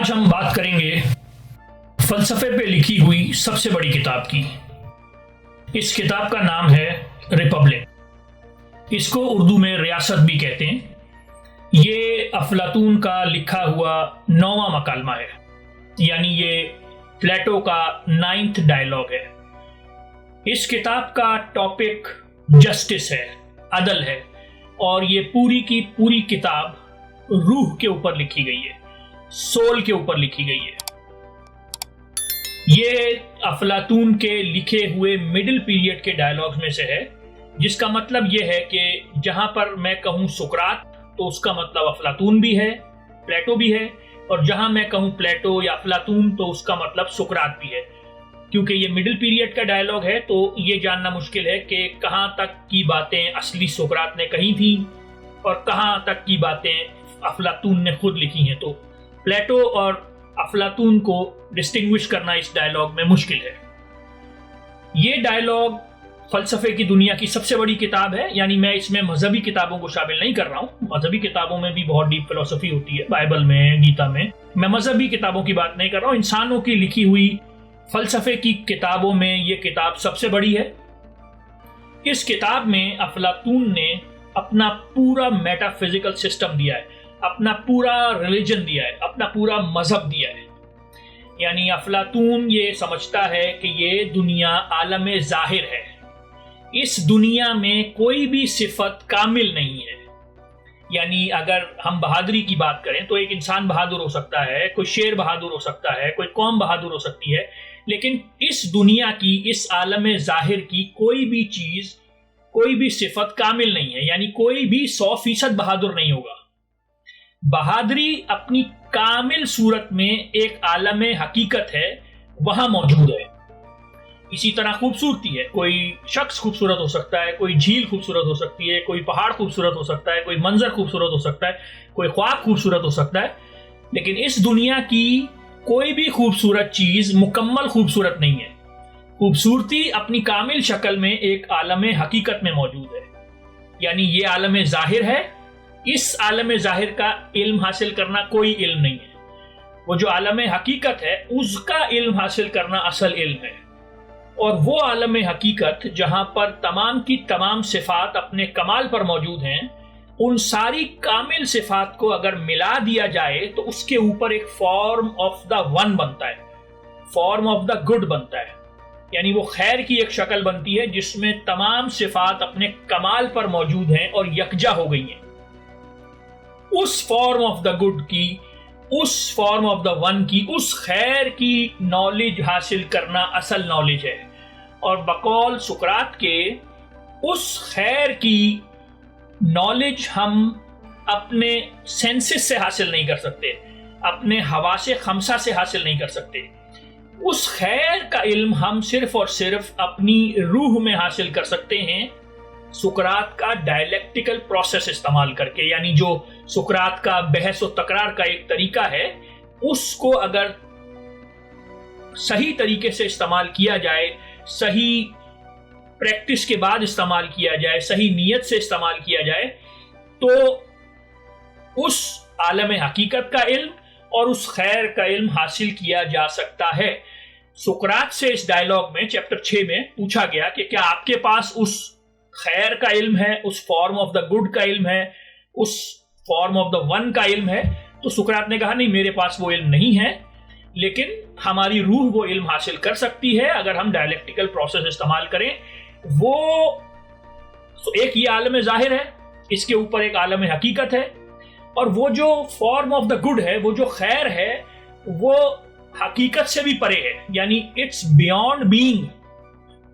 आज हम बात करेंगे फलसफे पे लिखी हुई सबसे बड़ी किताब की। इस किताब का नाम है रिपब्लिक। इसको उर्दू में रियासत भी कहते हैं। ये अफलातून का लिखा हुआ 9वां मकालमा है, यानी ये प्लेटो का 9th डायलॉग है। इस किताब का टॉपिक जस्टिस है, अदल है, और ये पूरी की पूरी किताब रूह के ऊपर लिखी गई है, सोल के ऊपर लिखी गई है। ये अफलातून के लिखे हुए मिडिल पीरियड के डायलॉग्स में से है, जिसका मतलब ये है कि जहां पर मैं कहूं सुकरात तो उसका मतलब अफलातून भी है, प्लेटो भी है, और जहां मैं कहूं प्लेटो या अफलातून तो उसका मतलब सुकरात भी है। क्योंकि ये मिडिल पीरियड का डायलॉग है तो ये जानना मुश्किल है कि कहां तक की बातें असली सुकरात ने कही थी और कहां तक की बातें अफलातून ने खुद लिखी हैं। तो प्लेटो और अफलातून को डिस्टिंग्विश करना इस डायलॉग में मुश्किल है। ये डायलॉग फलसफे की दुनिया की सबसे बड़ी किताब है, यानी मैं इसमें मजहबी किताबों को शामिल नहीं कर रहा हूं। मजहबी किताबों में भी बहुत डीप फिलोसफी होती है, बाइबल में, गीता में। मैं मजहबी किताबों की बात नहीं कर रहा हूं, इंसानों की लिखी हुई फलसफे की किताबों में ये किताब सबसे बड़ी है। इस किताब में अफलातून ने अपना पूरा मेटाफिजिकल सिस्टम दिया है, अपना पूरा रिलीजन दिया है, अपना पूरा मजहब दिया है। यानी अफलातून ये समझता है कि ये दुनिया आलम जाहिर है, इस दुनिया में कोई भी सिफत कामिल नहीं है। यानी अगर हम बहादुरी की बात करें तो एक इंसान बहादुर हो सकता है, कोई शेर बहादुर हो सकता है, कोई कौम बहादुर हो सकती है, लेकिन इस दुनिया की, इस आलम जाहिर की कोई भी चीज, कोई भी सिफत कामिल नहीं है। यानी कोई भी 100% बहादुर नहीं होगा। बहादुरी अपनी कामिल सूरत में एक आलम हकीकत है, वहां मौजूद है। इसी तरह खूबसूरती है, कोई शख्स खूबसूरत हो सकता है, कोई झील खूबसूरत हो सकती है, कोई पहाड़ खूबसूरत हो सकता है, कोई मंजर खूबसूरत हो सकता है, कोई ख्वाब खूबसूरत हो सकता है, लेकिन इस दुनिया की कोई भी खूबसूरत चीज मुकम्मल खूबसूरत नहीं है। खूबसूरती अपनी कामिल शक्ल में एक आलम हकीकत में मौजूद है। यानी ये आलम जाहिर है, इस आलम जाहिर का इल्म हासिल करना कोई इल्म नहीं है। वो जो आलम हकीकत है उसका इल्म हासिल करना असल इल्म है। और वो आलम हकीकत जहां पर तमाम की तमाम सिफात अपने कमाल पर मौजूद हैं, उन सारी कामिल सिफात को अगर मिला दिया जाए तो उसके ऊपर एक फॉर्म ऑफ द वन बनता है, फॉर्म ऑफ द गुड बनता है। यानी वो खैर की एक शक्ल बनती है जिसमें तमाम सिफात अपने कमाल पर मौजूद हैं और यकजा हो गई हैं। उस फॉर्म ऑफ द गुड की, उस फॉर्म ऑफ द वन की, उस खैर की नॉलेज हासिल करना असल नॉलेज है। और बकौल सुकरात के उस खैर की नॉलेज हम अपने सेंसेस से हासिल नहीं कर सकते, अपने हवासे खमसा से हासिल नहीं कर सकते। उस खैर का इल्म हम सिर्फ और सिर्फ अपनी रूह में हासिल कर सकते हैं, सुकरात का डायलेक्टिकल प्रोसेस इस्तेमाल करके। यानी जो सुकरात का बहस और तकरार का एक तरीका है, उसको अगर सही तरीके से इस्तेमाल किया जाए, सही प्रैक्टिस के बाद इस्तेमाल किया जाए, सही नीयत से इस्तेमाल किया जाए, तो उस आलम हकीकत का इल्म और उस खैर का इल्म हासिल किया जा सकता है। सुकरात से इस डायलॉग में चैप्टर 6 में पूछा गया कि क्या आपके पास उस खैर का इल्म है, उस फॉर्म ऑफ द गुड का इल्म है, उस फॉर्म ऑफ द वन का इल्म है? तो सुकरात ने कहा नहीं, मेरे पास वो इल्म नहीं है, लेकिन हमारी रूह वो इल्म हासिल कर सकती है अगर हम डायलेक्टिकल प्रोसेस इस्तेमाल करें। वो एक ये आलम जाहिर है, इसके ऊपर एक आलम हकीकत है, और वो जो फॉर्म ऑफ द गुड है, वो जो खैर है, वो हकीकत से भी परे है। यानी इट्स बियॉन्ड बीइंग।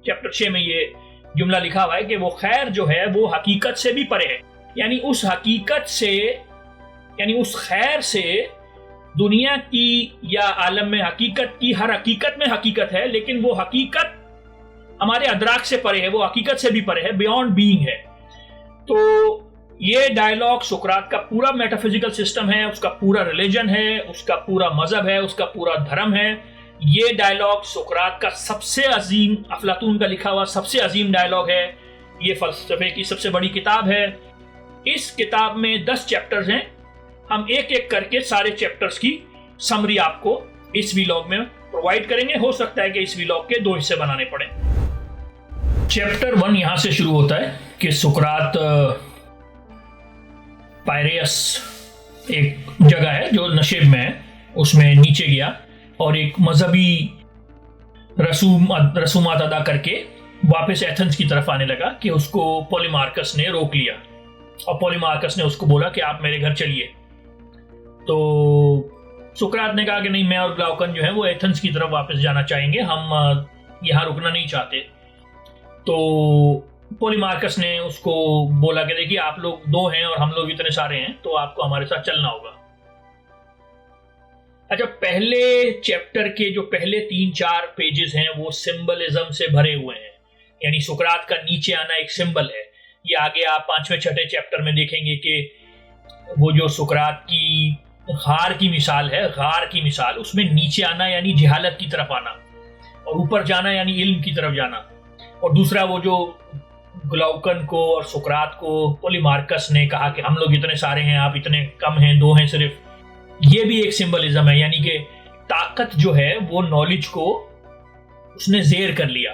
चैप्टर 6 में ये जुमला लिखा हुआ है कि वो खैर जो है वो हकीकत से भी परे है। यानी उस हकीकत से, यानी उस खैर से दुनिया की या आलम में हकीकत की, हर हकीकत में हकीकत है, लेकिन वो हकीकत हमारे अदराक से परे है, वो हकीकत से भी परे है, बियॉन्ड बीइंग है। तो ये डायलॉग सुकरात का पूरा मेटाफिजिकल सिस्टम है, उसका पूरा रिलीजन है, उसका पूरा मजहब है, उसका पूरा धर्म है। ये डायलॉग सुकरात का सबसे अजीम, अफलातून का लिखा हुआ सबसे अजीम डायलॉग है। ये फलसफे की सबसे बड़ी किताब है। इस किताब में 10 चैप्टर्स हैं। हम एक एक करके सारे चैप्टर्स की समरी आपको इस वीलॉग में प्रोवाइड करेंगे। हो सकता है कि इस वीलॉग के 2 हिस्से बनाने पड़े। चैप्टर 1 यहां से शुरू होता है कि सुकरात पायरेयस एक जगह है जो नशेब में है, उसमें नीचे गया और एक मजहबी रसूमात अदा करके वापस एथेंस की तरफ आने लगा कि उसको पॉलीमार्कस ने रोक लिया और पॉलीमार्कस ने उसको बोला कि आप मेरे घर चलिए। तो सुकरात ने कहा कि नहीं, मैं और ग्लाउकन जो है वो एथेंस की तरफ वापस जाना चाहेंगे, हम यहाँ रुकना नहीं चाहते। तो पॉलीमार्कस ने उसको बोला कि देखिए आप लोग 2 हैं और हम लोग इतने सारे हैं, तो आपको हमारे साथ चलना होगा। अच्छा, पहले चैप्टर के जो पहले 3-4 पेजेस हैं वो सिंबलिज्म से भरे हुए हैं, यानी सुकरात का नीचे आना एक सिंबल है। ये आगे आप 5वें-6ठे चैप्टर में देखेंगे कि वो जो सुकरात की गार की मिसाल है, गार की मिसाल, उसमें नीचे आना यानी जहालत की तरफ आना और ऊपर जाना यानी इल्म की तरफ जाना। और दूसरा वो जो ग्लाउकन को और सुकरात को पॉलीमार्कस ने कहा कि हम लोग इतने सारे हैं, आप इतने कम हैं, 2 हैं सिर्फ, ये भी एक सिंबलिज्म है, यानी कि ताकत जो है वो नॉलेज को उसने जेर कर लिया।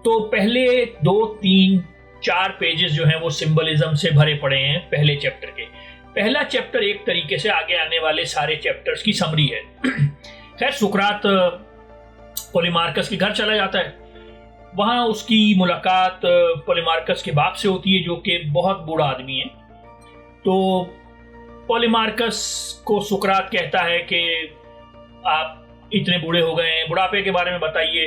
तो पहले 2-3-4 पेजेस जो हैं वो सिंबलिज्म से भरे पड़े हैं पहले चैप्टर के। पहला चैप्टर एक तरीके से आगे आने वाले सारे चैप्टर्स की समरी है। खैर, सुकरात पॉलीमार्कस के घर चला जाता है। वहां उसकी मुलाकात पॉलीमार्कस के बाप से होती है जो कि बहुत बूढ़ा आदमी है। तो पॉलीमार्कस को सुकरात कहता है कि आप इतने बूढ़े हो गए हैं, बुढ़ापे के बारे में बताइए।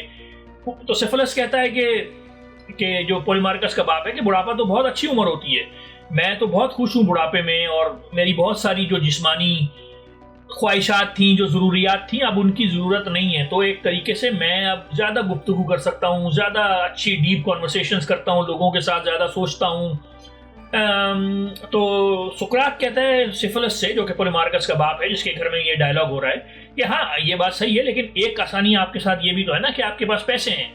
तो सेफलस कहता है कि जो पॉलीमार्कस का बाप है कि बुढ़ापा तो बहुत अच्छी उम्र होती है, मैं तो बहुत खुश हूँ बुढ़ापे में, और मेरी बहुत सारी जो जिस्मानी ख्वाहिशात थी, जो ज़रूरियात थी, अब उनकी ज़रूरत नहीं है। तो एक तरीके से मैं अब ज़्यादा गुफ्तगू कर सकता हूँ, ज़्यादा अच्छी डीप कॉन्वर्सेशंस करता हूँ, लोगों के साथ ज़्यादा सोचता हूँ। तो सुकरात कहता है सिफिलिस से, जो कि पॉलीमार्कस का बाप है जिसके घर में ये डायलॉग हो रहा है, कि हाँ ये बात सही है, लेकिन एक आसानी आपके साथ ये भी तो है ना कि आपके पास पैसे हैं,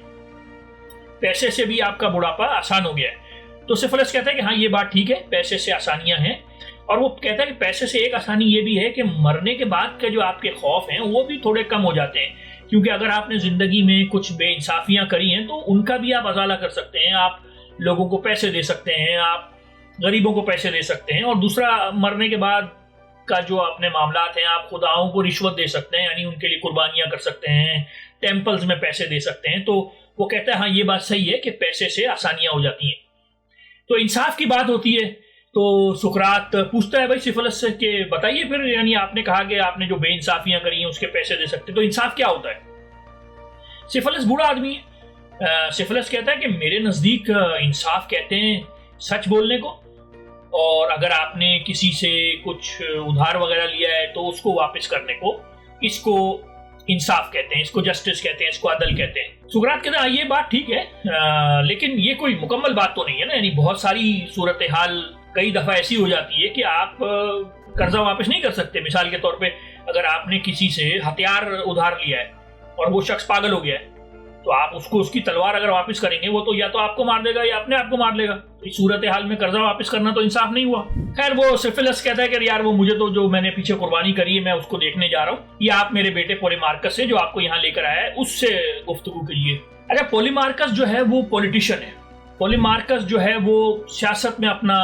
पैसे से भी आपका बुढ़ापा आसान हो गया है। तो सिफिलिस कहता है कि हाँ ये बात ठीक है, पैसे से आसानियां हैं। और वो कहता है कि पैसे से एक आसानी ये भी है कि मरने के बाद के जो आपके खौफ हैं वो भी थोड़े कम हो जाते हैं, क्योंकि अगर आपने जिंदगी में कुछ बेइंसाफियां करी हैं तो उनका भी आप अजाला कर सकते हैं, आप लोगों को पैसे दे सकते हैं, आप गरीबों को पैसे दे सकते हैं। और दूसरा, मरने के बाद का जो अपने मामलात हैं, आप खुदाओं को रिश्वत दे सकते हैं, यानी उनके लिए कुर्बानियां कर सकते हैं, टेम्पल्स में पैसे दे सकते हैं। तो वो कहता है हाँ ये बात सही है कि पैसे से आसानियां हो जाती हैं। तो इंसाफ की बात होती है। तो सुकरात पूछता है भाई सिफिलिस से कि बताइए फिर, यानी आपने कहा कि आपने जो बेइंसाफियां करी हैं उसके पैसे दे सकते, तो इंसाफ क्या होता है? सिफिलिस बूढ़ा आदमी है। सिफिलिस कहता है कि मेरे नजदीक इंसाफ कहते हैं सच बोलने को, और अगर आपने किसी से कुछ उधार वगैरह लिया है तो उसको वापस करने को, इसको इंसाफ कहते हैं, इसको जस्टिस कहते हैं, इसको अदल कहते हैं। सुकरात कहते हैं ये बात ठीक है, लेकिन ये कोई मुकम्मल बात तो नहीं है ना, यानी बहुत सारी सूरत हाल कई दफा ऐसी हो जाती है कि आप कर्जा वापस नहीं कर सकते। मिसाल के तौर पे, अगर आपने किसी से हथियार उधार लिया है और वो शख्स पागल हो गया है, तो आप उसको उसकी तलवार अगर वापस करेंगे, वो तो या तो आपको मार देगा या अपने आप को मार लेगा। इस सूरत हाल में कर्जा वापस करना तो इंसाफ नहीं हुआ। खैर, वो सिफिलिस कहता है कि यार वो मुझे तो जो मैंने पीछे कुर्बानी करी है मैं उसको देखने जा रहा हूँ, या आप मेरे बेटे पॉलीमार्कस से जो आपको यहाँ लेकर आया है उससे गुफ्तगू कीजिए। अच्छा, पॉलीमार्कस जो है वो पॉलिटिशियन है। पॉलीमार्कस जो है वो सियासत में अपना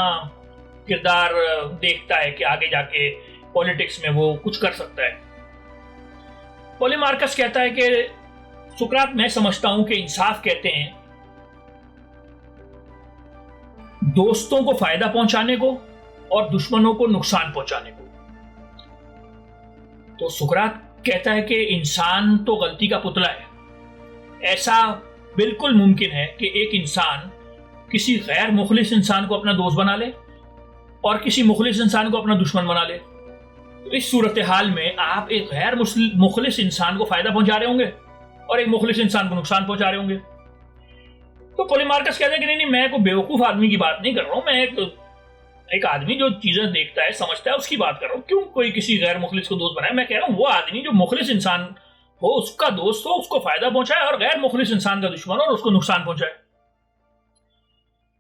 किरदार देखता है कि आगे जाके पॉलिटिक्स में वो कुछ कर सकता है। पॉलीमार्कस कहता है कि सुकरात, मैं समझता हूं कि इंसाफ कहते हैं दोस्तों को फायदा पहुंचाने को और दुश्मनों को नुकसान पहुंचाने को। तो सुकरात कहता है कि इंसान तो गलती का पुतला है। ऐसा बिल्कुल मुमकिन है कि एक इंसान किसी गैर मुखलिस इंसान को अपना दोस्त बना ले और किसी मुखलिस इंसान को अपना दुश्मन बना ले। तो इस सूरत हाल में आप एक गैर मुखलिस इंसान को फायदा पहुंचा रहे होंगे और एक मुखलिस इंसान को नुकसान पहुंचा रहे होंगे। तो पॉलीमार्कस कहते हैं कि नहीं, मैं कोई बेवकूफ आदमी की बात नहीं कर रहा हूं, मैं एक आदमी जो चीजें देखता है समझता है उसकी बात कर रहा हूं। क्यों कोई किसी गैर मुखलिस को दोस्त बनाए? मैं कह रहा हूं वो आदमी जो मुखलिस इंसान हो उसका दोस्त हो, उसको फायदा पहुंचाए, और गैर मुखलिस इंसान का दुश्मन हो और उसको नुकसान पहुंचाए।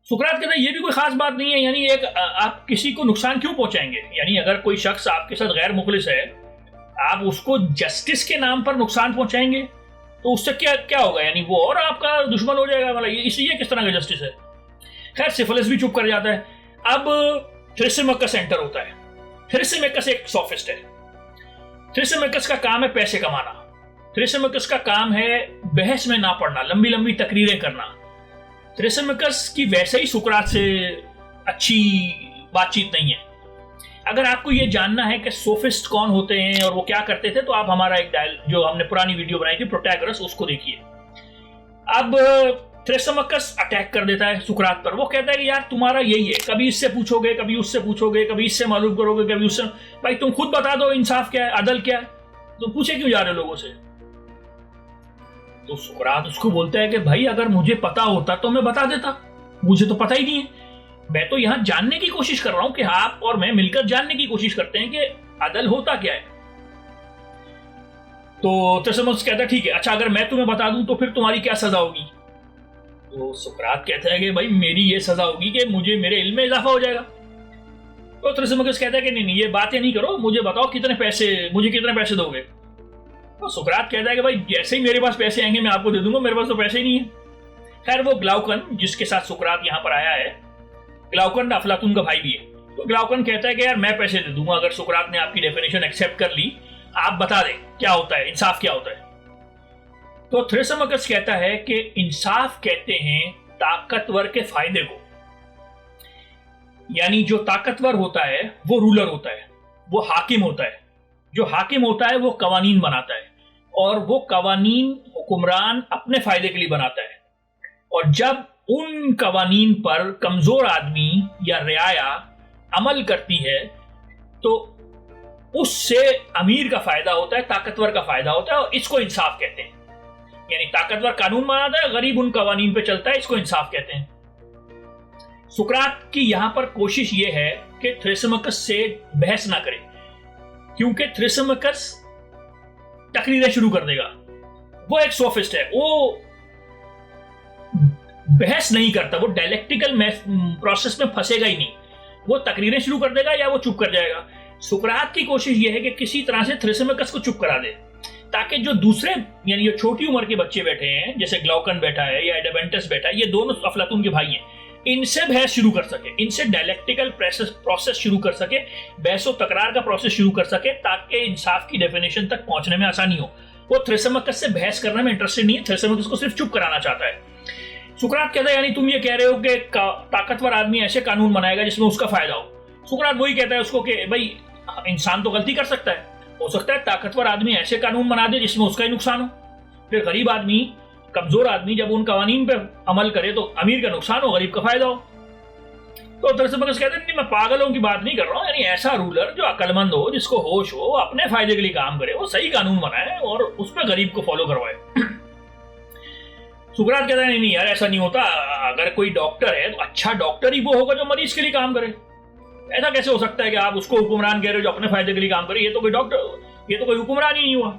सुकरात कहते हैं ये भी कोई खास बात नहीं है, यानी एक आप किसी को नुकसान क्यों पहुंचाएंगे? यानी अगर कोई शख्स आपके साथ गैर मुखलिस है, आप उसको जस्टिस के नाम पर नुकसान पहुंचाएंगे तो उससे क्या क्या होगा, यानी वो और आपका दुश्मन हो जाएगा। मतलब ये किस तरह का जस्टिस है। खैर सिफिलिस भी चुप कर जाता है। अब थ्रेसिमेकस एंटर होता है। थ्रेसिमेकस एक सोफिस्ट है। थ्रेसिमेकस का काम है पैसे कमाना। थ्रेसिमेकस का काम है बहस में ना पड़ना, लंबी लंबी तकरीरें करना। थ्रेसिमेकस की वैसे ही सुकरात से अच्छी बातचीत नहीं है। अगर आपको ये जानना है कि सोफिस्ट कौन होते हैं और वो क्या करते थे, तो आप हमारा एक जो हमने पुरानी वीडियो बनाई थी प्रोटैगोरस, उसको देखिए। अब थ्रेसिमेकस अटैक कर देता है सुकरात पर। वो कहता है कि यार तुम्हारा यही है, कभी इससे पूछोगे, कभी उससे पूछोगे, कभी इससे मालूम करोगे, कभी उससे। भाई तुम खुद बता दो इंसाफ क्या है, अदल क्या है, तो पूछे क्यों जा रहे हो लोगों से। तो सुकरात उसको बोलता है कि भाई अगर मुझे पता होता तो मैं बता देता, मुझे तो पता ही नहीं है। मैं तो यहां जानने की कोशिश कर रहा हूं कि आप और मैं मिलकर जानने की कोशिश करते हैं कि अदल होता क्या है। तो थ्रेसिमेकस कहता है ठीक है, अच्छा अगर मैं तुम्हें बता दूं तो फिर तुम्हारी क्या सजा होगी। तो सुकरात कहता है कि भाई मेरी ये सजा होगी कि मुझे मेरे इल्म में इजाफा हो जाएगा। तो थ्रेसिमेकस कहता है कि नहीं ये बातें नहीं करो, मुझे बताओ मुझे कितने पैसे दोगे। तो सुकरात कहता है कि भाई जैसे ही मेरे पास पैसे आएंगे मैं आपको दे दूंगा, मेरे पास तो पैसे ही नहीं है। खैर वो ग्लाउकन जिसके साथ सुकरात यहाँ पर आया है, ग्लाउकन अफलातून का भाई भी है। तो ग्लाउकन कहता है कि यार मैं पैसे दे दूंगा अगर सुकरात ने आपकी डेफिनेशन एक्सेप्ट कर ली, आप बता दें क्या होता है, इंसाफ क्या होता है। तो थ्रेसिमेकस कहता है कि इंसाफ कहते हैं ताकतवर के फायदे को, यानी जो ताकतवर होता है वो रूलर होता है, वो हाकिम होता है। जो हाकिम होता है वो कवानीन बनाता है और वो कवानीन हुक्मरान अपने फायदे के लिए बनाता है। और जब उन कवानीन पर कमजोर आदमी या रियाया अमल करती है तो उससे अमीर का फायदा होता है, ताकतवर का फायदा होता है, और इसको इंसाफ कहते हैं। यानी ताकतवर कानून बनाता है, गरीब उन कवानीन पे चलता है, इसको इंसाफ कहते हैं। सुकरात की यहां पर कोशिश यह है कि थ्रेसिमेकस से बहस ना करे, क्योंकि थ्रेसिमेकस तकरीरें शुरू कर देगा। वो एक सोफिस्ट है, वो बहस नहीं करता, वो डायलेक्टिकल प्रोसेस में फंसेगा ही नहीं। वो तकरीरें शुरू कर देगा या वो चुप कर जाएगा। सुकरात की कोशिश यह है कि किसी तरह से थ्रेसिमेकस को चुप करा दे, ताकि जो दूसरे यानी जो छोटी उम्र के बच्चे बैठे हैं, जैसे ग्लाउकन बैठा है या एडेवेंटस बैठा है, ये दोनों अफलातून के भाई हैं, इनसे बहस शुरू कर सके, इनसे डायलेक्टिकल प्रोसेस शुरू कर सके, बहसो तकरार का प्रोसेस शुरू कर सके, ताकि इंसाफ की डेफिनेशन तक पहुंचने में आसानी हो। वो थ्रेसिमेकस से बहस करने में इंटरेस्टेड नहीं है, थ्रेसिमेकस को सिर्फ चुप कराना चाहता है। सुकरात कहता है यानी तुम ये कह रहे हो कि ताकतवर आदमी ऐसे कानून बनाएगा जिसमें उसका फायदा हो। सुकरात वही कहता है उसको कि भाई इंसान तो गलती कर सकता है, हो सकता है ताकतवर आदमी ऐसे कानून बना दे जिसमें उसका ही नुकसान हो, फिर गरीब आदमी, कमजोर आदमी जब उन कवानीन पे अमल करे तो अमीर का नुकसान हो, गरीब का फायदा हो। तो थ्रेसिमेकस कहते हैं नहीं मैं पागलों की बात नहीं कर रहा हूं, यानी ऐसा रूलर जो अक्लमंद हो, जिसको होश हो, अपने फायदे के लिए काम करे, वो सही कानून बनाए और उस पर गरीब को फॉलो करवाए। सुकरात कहता है नहीं यार ऐसा नहीं होता, अगर कोई डॉक्टर है तो अच्छा डॉक्टर ही वो होगा जो मरीज के लिए काम करे। ऐसा कैसे हो सकता है कि आप उसको हुक्मरान कह रहे हो जो अपने फायदे के लिए काम करे, ये तो कोई डॉक्टर, ये तो कोई हुक्मरान ही नहीं हुआ।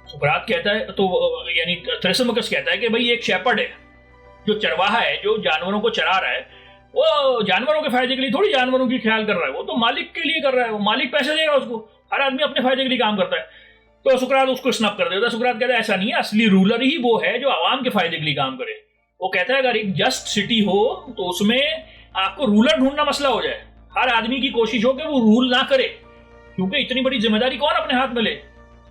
सुकरात कहता है तो यानी थ्रेसिमेकस कहता है कि भाई एक शेपर्ड है जो चरवाहा है, जो जानवरों को चरा रहा है, वो जानवरों के फायदे के लिए थोड़ी जानवरों की ख्याल कर रहा है, वो तो मालिक के लिए कर रहा है, वो मालिक पैसे देगा उसको, हर आदमी अपने फायदे के लिए काम करता है। तो सुकरात उसको स्नप कर देता है। सुकरात कहता है ऐसा नहीं है, असली रूलर ही वो है जो आवाम के फायदे के लिए काम करे। वो कहता है अगर एक जस्ट सिटी हो तो उसमें आपको रूलर ढूंढना मसला हो जाए, हर आदमी की कोशिश हो कि वो रूल ना करे, क्योंकि इतनी बड़ी जिम्मेदारी कौन अपने हाथ में ले।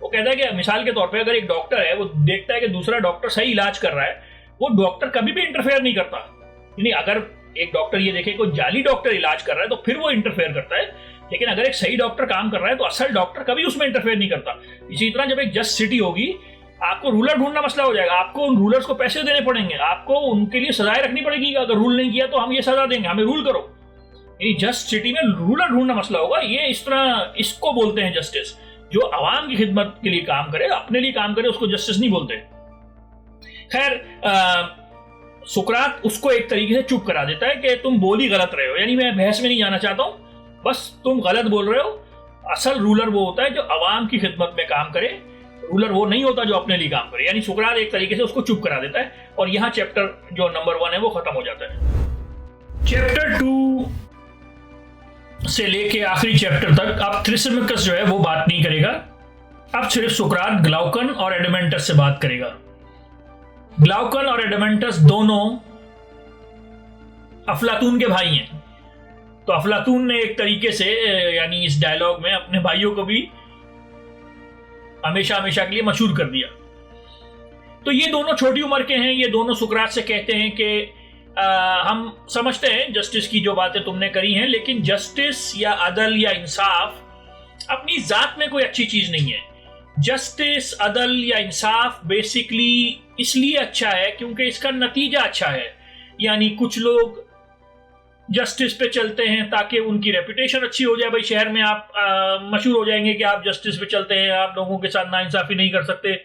वो कहता है कि मिसाल के तौर पे अगर एक डॉक्टर है, वो देखता है कि दूसरा डॉक्टर सही इलाज कर रहा है, वो डॉक्टर कभी भी इंटरफेयर नहीं करता। यानी अगर एक डॉक्टर ये देखे कोई जाली डॉक्टर इलाज कर रहा है तो फिर वो इंटरफेयर करता है, लेकिन अगर एक सही डॉक्टर काम कर रहा है तो असल डॉक्टर कभी उसमें इंटरफेयर नहीं करता। इसी तरह जब एक जस्ट सिटी होगी, आपको रूलर ढूंढना मसला हो जाएगा, आपको उन रूलर्स को पैसे देने पड़ेंगे, आपको उनके लिए सजाएं रखनी पड़ेगी, अगर रूल नहीं किया तो हम ये सजा देंगे, हमें रूल करो। यानी जस्ट सिटी में रूलर ढूंढना मसला होगा। ये इस तरह इसको बोलते हैं जस्टिस। जो आवाम की खिदमत के लिए काम करे, अपने लिए काम करे, उसको जस्टिस नहीं बोलते। खैर सुकरात उसको एक तरीके से चुप करा देता है कि तुम बोल ही गलत रहे हो, यानी मैं बहस में नहीं जाना चाहता हूं, बस तुम गलत बोल रहे हो। असल रूलर वो होता है जो आवाम की खिदमत में काम करे, रूलर वो नहीं होता जो अपने लिए काम करे। यानी सुकरात एक तरीके से उसको चुप करा देता है और यहां चैप्टर जो नंबर 1 है वो खत्म हो जाता है। चैप्टर 2 से लेके आखिरी चैप्टर तक अब थ्रिसिमिकस जो है वो बात नहीं करेगा। अब सिर्फ सुकरात ग्लाउकन और एडमेंटस से बात करेगा। ग्लाउकन और एडमेंटस दोनों अफलातून के भाई हैं। तो अफलातून ने एक तरीके से यानी इस डायलॉग में अपने भाइयों को भी हमेशा हमेशा के लिए मशहूर कर दिया। तो ये दोनों छोटी उम्र के हैं। ये दोनों सुकरात से कहते हैं कि हम समझते हैं जस्टिस की जो बातें तुमने करी हैं, लेकिन जस्टिस या अदल या इंसाफ अपनी जात में कोई अच्छी चीज नहीं है। जस्टिस, अदल या इंसाफ बेसिकली इसलिए अच्छा है क्योंकि इसका नतीजा अच्छा है। यानी कुछ लोग जस्टिस पे चलते हैं ताकि उनकी रेपुटेशन अच्छी हो जाए। भाई शहर में आप मशहूर हो जाएंगे कि आप जस्टिस पे चलते हैं, आप लोगों के साथ नाइंसाफी नहीं कर सकते।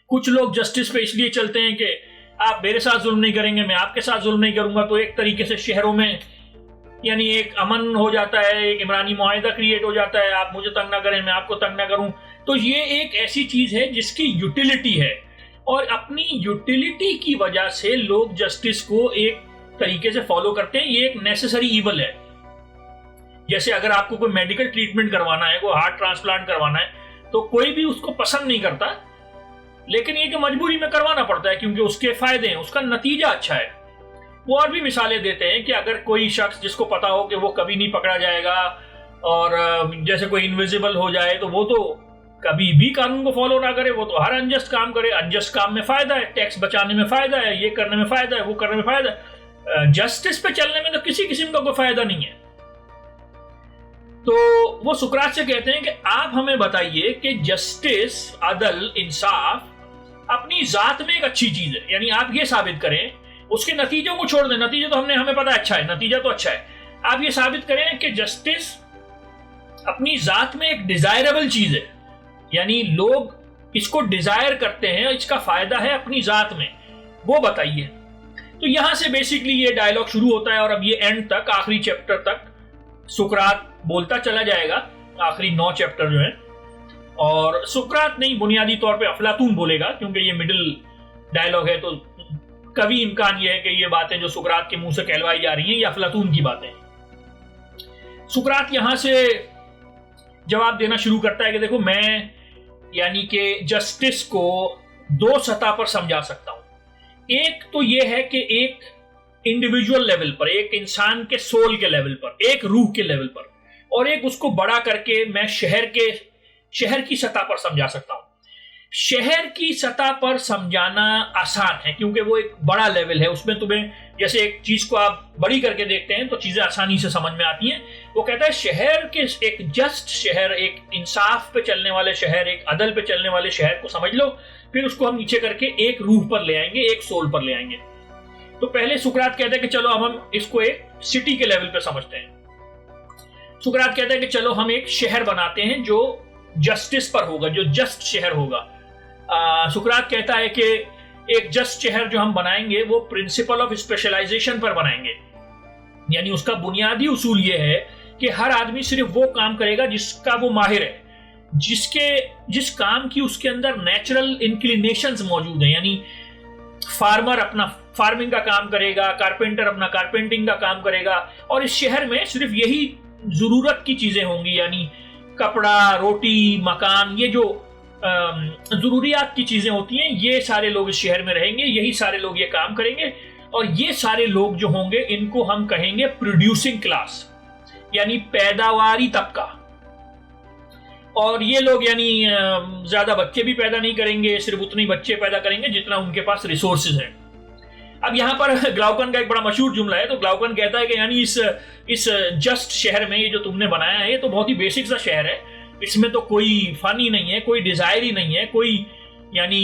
कुछ लोग जस्टिस पे इसलिए चलते हैं कि आप मेरे साथ जुल्म नहीं करेंगे, मैं आपके साथ जुल्म नहीं करूंगा। तो एक तरीके से शहरों में यानी एक अमन हो जाता है, एक इमरानी मुआहिदा क्रिएट हो जाता है। आप मुझे तंग ना करें, मैं आपको तंग ना करूं। तो ये एक ऐसी चीज है जिसकी यूटिलिटी है, और अपनी यूटिलिटी की वजह से लोग जस्टिस को एक तरीके से फॉलो करते हैं। ये एक नेसेसरी ईवल है। जैसे अगर आपको कोई मेडिकल ट्रीटमेंट करवाना है, कोई हार्ट ट्रांसप्लांट करवाना है, तो कोई भी उसको पसंद नहीं करता, लेकिन ये कि मजबूरी में करवाना पड़ता है क्योंकि उसके फायदे हैं, उसका नतीजा अच्छा है। वो और भी मिसालें देते हैं कि अगर कोई शख्स जिसको पता हो कि वो कभी नहीं पकड़ा जाएगा और जैसे कोई इनविजिबल हो जाए, तो वो तो कभी भी कानून को फॉलो ना करे, वो तो हर अनजस्ट काम करे। अनजस्ट काम में फायदा है, टैक्स बचाने में फायदा है, ये करने में फायदा है, वो करने में फायदा है। जस्टिस पे चलने में तो किसी किस्म का कोई फायदा नहीं है। तो वो सुकरात से कहते हैं कि आप हमें बताइए कि जस्टिस, अदल, इंसाफ अपनी जात में एक अच्छी चीज है। यानी आप ये साबित करें, उसके नतीजों को छोड़ दें, नतीजे तो हमें पता है अच्छा है, नतीजा तो अच्छा है। आप ये साबित करें कि जस्टिस अपनी जात में एक डिजायरेबल चीज है, यानी लोग इसको डिजायर करते हैं, इसका फायदा है अपनी जात में, वो बताइए। तो यहां से बेसिकली ये डायलॉग शुरू होता है और अब ये एंड तक, आखिरी चैप्टर तक सुकरात बोलता चला जाएगा, आखिरी 9 चैप्टर जो है। और सुकरात नहीं, बुनियादी तौर पे अफलातून बोलेगा क्योंकि ये मिडिल डायलॉग है, तो कभी इम्कान ये है कि ये बातें जो सुकरात के मुंह से कहलवाई जा रही हैं ये अफलातून की बातें हैं। सुकरात यहां से जवाब देना शुरू करता है कि देखो, मैं यानी कि जस्टिस को 2 सतह पर समझा सकता हूं। एक तो ये है कि एक इंडिविजुअल लेवल पर, एक इंसान के सोल के लेवल पर, एक रूह के लेवल पर, और एक उसको बड़ा करके मैं शहर की सतह पर समझा सकता हूं। शहर की सतह पर समझाना आसान है क्योंकि वो एक बड़ा लेवल है, उसमें तुम्हें जैसे एक चीज को आप बड़ी करके देखते हैं तो चीजें आसानी से समझ में आती हैं। वो कहता है शहर के, एक जस्ट शहर, एक इंसाफ पे चलने वाले शहर, एक अदल पे चलने वाले शहर को समझ लो, फिर उसको हम नीचे करके एक रूह पर ले आएंगे, एक सोल पर ले आएंगे। तो पहले सुकरात कहते हैं कि चलो हम इसको एक सिटी के लेवल पे समझते हैं। सुकरात कहता है कि चलो हम एक शहर बनाते हैं जो जस्टिस पर होगा, जो जस्ट शहर होगा। सुकरात कहता है कि एक जस्ट शहर जो हम बनाएंगे वो प्रिंसिपल ऑफ स्पेशलाइजेशन पर बनाएंगे। यानी उसका बुनियादी उसूल ये है कि हर आदमी सिर्फ वो काम करेगा जिसका वो माहिर है, जिस काम की उसके अंदर नेचुरल इंक्लिनेशंस मौजूद हैं। यानी फार्मर अपना फार्मिंग का काम करेगा, कारपेंटर अपना कारपेंटिंग का काम करेगा, और इस शहर में सिर्फ यही जरूरत की चीजें होंगी, यानी कपड़ा, रोटी, मकान, ये जो जरूरियात की चीजें होती हैं, ये सारे लोग इस शहर में रहेंगे, यही सारे लोग ये काम करेंगे। और ये सारे लोग जो होंगे इनको हम कहेंगे प्रोड्यूसिंग क्लास, यानी पैदावारी तबका। और ये लोग यानी ज्यादा बच्चे भी पैदा नहीं करेंगे, सिर्फ उतने ही बच्चे पैदा करेंगे जितना उनके पास रिसोर्सेज है। अब यहाँ पर ग्लाउकन का एक बड़ा मशहूर जुमला है। तो ग्लाउकन कहता है कि यानी इस जस्ट शहर में ये जो तुमने बनाया है ये तो बहुत ही बेसिक सा शहर है, इसमें तो कोई फन ही नहीं है, कोई डिजायर ही नहीं है, कोई यानी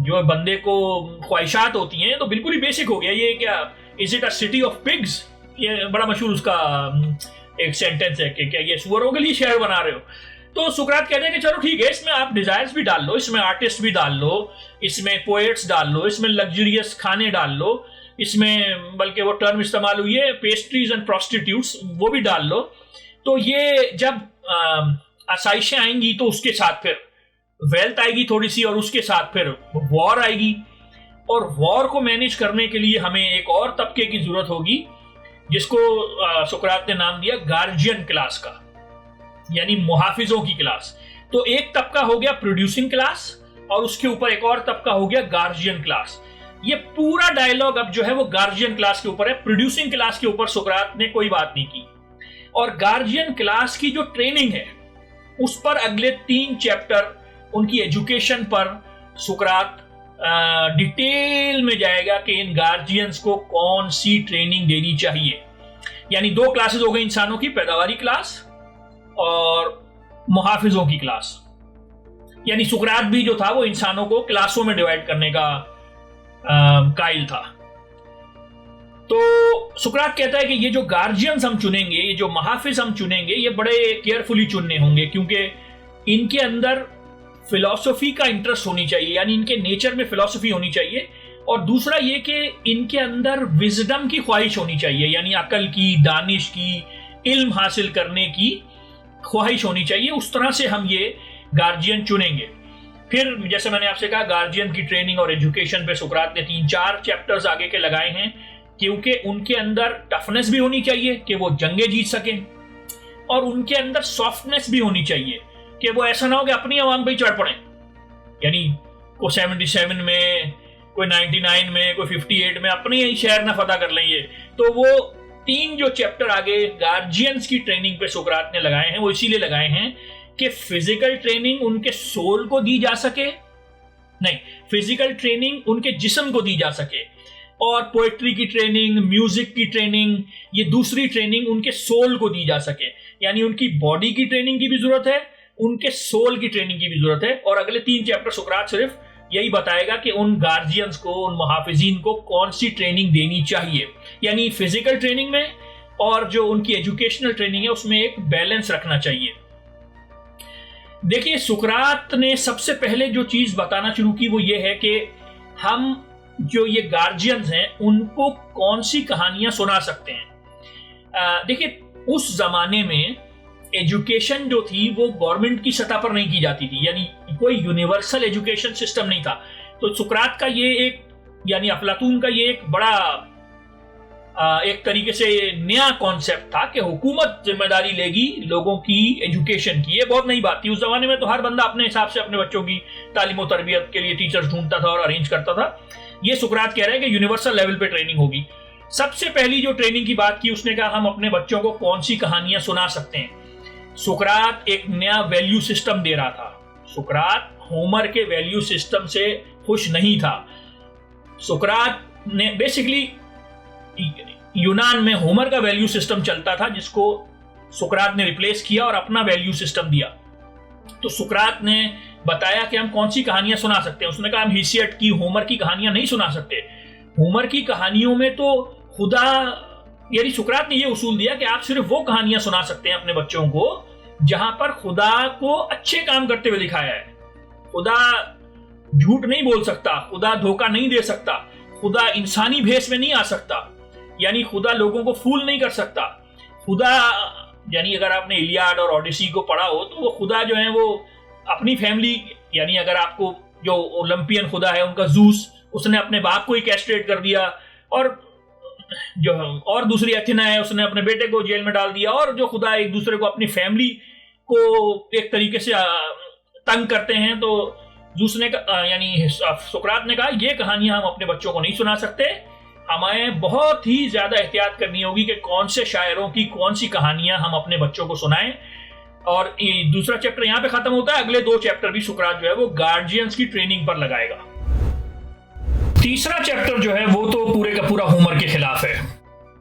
जो बंदे को ख्वाहिशात होती हैं तो बिल्कुल ही बेसिक हो गया। ये क्या, is it a city of pigs? ये बड़ा मशहूर उसका एक सेंटेंस है कि क्या ये सुअरों के लिए शहर बना रहे हो? तो सुकरात कहते हैं कि चलो ठीक है, इसमें आप डिजायर्स भी डाल लो, इसमें आर्टिस्ट भी डाल लो, इसमें पोएट्स डाल लो, इसमें लग्जरियस खाने डाल लो, इसमें बल्कि वो टर्म इस्तेमाल हुई है पेस्ट्रीज एंड प्रोस्टिट्यूट्स, वो भी डाल लो। तो ये जब आसाइशें आएंगी तो उसके साथ फिर वेल्थ आएगी थोड़ी सी, और उसके साथ फिर वॉर आएगी। और वॉर को मैनेज करने के लिए हमें एक और तबके की जरूरत होगी जिसको सुकरात ने नाम दिया गार्जियन क्लास का, यानी मुहाफिजों की क्लास। तो एक तबका हो गया प्रोड्यूसिंग क्लास और उसके ऊपर एक और तबका हो गया गार्जियन क्लास। ये पूरा डायलॉग अब जो है वो गार्जियन क्लास के ऊपर है, प्रोड्यूसिंग क्लास के ऊपर सुकरात ने कोई बात नहीं की। और गार्जियन क्लास की जो ट्रेनिंग है उस पर अगले 3 चैप्टर उनकी एजुकेशन पर सुकरात डिटेल में जाएगा कि इन गार्जियंस को कौन सी ट्रेनिंग देनी चाहिए। यानी 2 क्लासेस हो गई इंसानों की, पैदावारी क्लास और मुहाफिजों की क्लास। यानी सुकरात भी जो था वो इंसानों को क्लासों में डिवाइड करने का कायल था। तो सुकरात कहता है कि ये जो गार्जियंस हम चुनेंगे, ये जो मुहाफिज हम चुनेंगे, ये बड़े केयरफुली चुनने होंगे, क्योंकि इनके अंदर फिलॉसफी का इंटरेस्ट होनी चाहिए, यानी इनके नेचर में फिलॉसफी होनी चाहिए। और दूसरा ये कि इनके अंदर विजडम की ख्वाहिश होनी चाहिए, यानी अकल की, दानिश की, इल्म हासिल करने की ख्वाहिश होनी चाहिए। उस तरह से हम ये गार्जियन चुनेंगे। फिर जैसे मैंने आपसे कहा, गार्जियन की ट्रेनिंग और एजुकेशन पे सुकरात ने 3-4 चैप्टर्स आगे के लगाए हैं, क्योंकि उनके अंदर टफनेस भी होनी चाहिए कि वो जंगें जीत सकें, और उनके अंदर सॉफ्टनेस भी होनी चाहिए कि वो ऐसा ना हो कि अपनी आवाम पे ही चढ़ पड़े। यानी कोई 77 में, कोई 99 में, कोई 58 में अपने ही शहर ना फतह कर लेंगे। तो वो 3 जो चैप्टर आगे गार्जियंस की ट्रेनिंग पे सुकरात ने लगाए हैं, वो इसीलिए लगाए हैं कि फिजिकल ट्रेनिंग उनके सोल को दी जा सके, नहीं, फिजिकल ट्रेनिंग उनके जिस्म को दी जा सके, और पोएट्री की ट्रेनिंग, म्यूजिक की ट्रेनिंग, ये दूसरी ट्रेनिंग उनके सोल को दी जा सके। यानी उनकी बॉडी की ट्रेनिंग की भी जरूरत है, उनके सोल की ट्रेनिंग की भी जरूरत है। और अगले 3 चैप्टर सुकरात सिर्फ यही बताएगा कि उन गार्जियंस को, उन मुहाफिजीन को कौन सी ट्रेनिंग देनी चाहिए। यानी फिजिकल ट्रेनिंग में और जो उनकी एजुकेशनल ट्रेनिंग है उसमें एक बैलेंस रखना चाहिए। देखिए, सुकरात ने सबसे पहले जो चीज बताना शुरू की वो ये है कि हम जो ये गार्जियंस हैं उनको कौन सी कहानियां सुना सकते हैं। देखिए, उस जमाने में एजुकेशन जो थी वो गवर्नमेंट की सतह पर नहीं की जाती थी, यानी कोई यूनिवर्सल एजुकेशन सिस्टम नहीं था। तो सुकरात का ये एक, यानी अफलातून का ये एक बड़ा एक तरीके से नया कॉन्सेप्ट था कि हुकूमत जिम्मेदारी लेगी लोगों की एजुकेशन की। ये बहुत नई बात थी। उस जमाने में तो हर बंदा अपने हिसाब से अपने बच्चों की तालीम और तरबियत के लिए टीचर्स ढूंढता था और अरेंज करता था। ये सुकरात कह रहे हैं कि यूनिवर्सल लेवल पे ट्रेनिंग होगी। सबसे पहली जो ट्रेनिंग की बात की, उसने कहा हम अपने बच्चों को कौन सी कहानियां सुना सकते हैं। सुकरात एक नया वैल्यू सिस्टम दे रहा था। सुकरात होमर के वैल्यू सिस्टम से खुश नहीं था। सुकरात ने बेसिकली, यूनान में होमर का वैल्यू सिस्टम चलता था जिसको सुकरात ने रिप्लेस किया और अपना वैल्यू सिस्टम दिया। तो सुकरात ने बताया कि हम कौन सी कहानियां सुना सकते हैं। उसने कहा हम हीसियट की, होमर की कहानियां नहीं सुना सकते। होमर की कहानियों में तो खुदा, यानी सुकरात ने यह उसूल दिया कि आप सिर्फ वो कहानियां सुना सकते हैं अपने बच्चों को जहां पर खुदा को अच्छे काम करते हुए दिखाया है। खुदा झूठ नहीं बोल सकता, खुदा धोखा नहीं दे सकता, खुदा इंसानी भेष में नहीं आ सकता, यानी खुदा लोगों को फूल नहीं कर सकता। खुदा, यानी अगर आपने इलियाड और ओडिसी को पढ़ा हो तो वो खुदा जो है वो अपनी फैमिली, यानी अगर आपको जो ओलंपियन खुदा है उनका जूस, उसने अपने बाप को ही कैस्ट्रेट कर दिया, और जो और दूसरी एथिना है उसने अपने बेटे को जेल में डाल दिया, और जो खुदा एक दूसरे को, अपनी फैमिली को एक तरीके से तंग करते हैं। तो जूस ने, यानी सुकरात ने कहा ये कहानियां हम अपने बच्चों को नहीं सुना सकते, हमें बहुत ही ज्यादा एहतियात करनी होगी कि कौन से शायरों की कौन सी कहानियां हम अपने बच्चों को सुनाएं। और दूसरा चैप्टर यहां पे खत्म होता है। अगले 2 चैप्टर भी सुकरात जो है वो गार्जियंस की ट्रेनिंग पर लगाएगा। तीसरा चैप्टर जो है वो तो पूरे का पूरा होमर के खिलाफ है।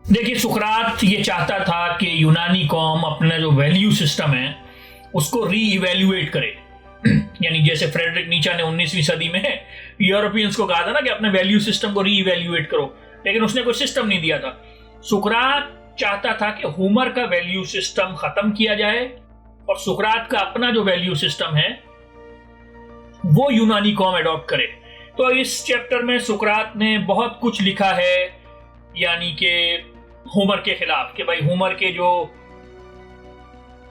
देखिए, सुकरात ये चाहता था कि यूनानी कौम अपना जो वैल्यू सिस्टम है उसको री-इवैल्यूएट करे। यानी जैसे फ्रेडरिक नीचा ने 19वीं सदी में यूरोपियंस को कहा था ना कि अपने वैल्यू सिस्टम को री-इवैल्यूएट करो, लेकिन उसने कोई सिस्टम नहीं दिया था। सुकरात चाहता था कि होमर का वैल्यू सिस्टम खत्म किया जाए और सुकरात का अपना जो वैल्यू सिस्टम है वो यूनानी कौम अडॉप्ट करे। तो इस चैप्टर में सुकरात ने बहुत कुछ लिखा है, यानी कि होमर के खिलाफ, कि भाई होमर के जो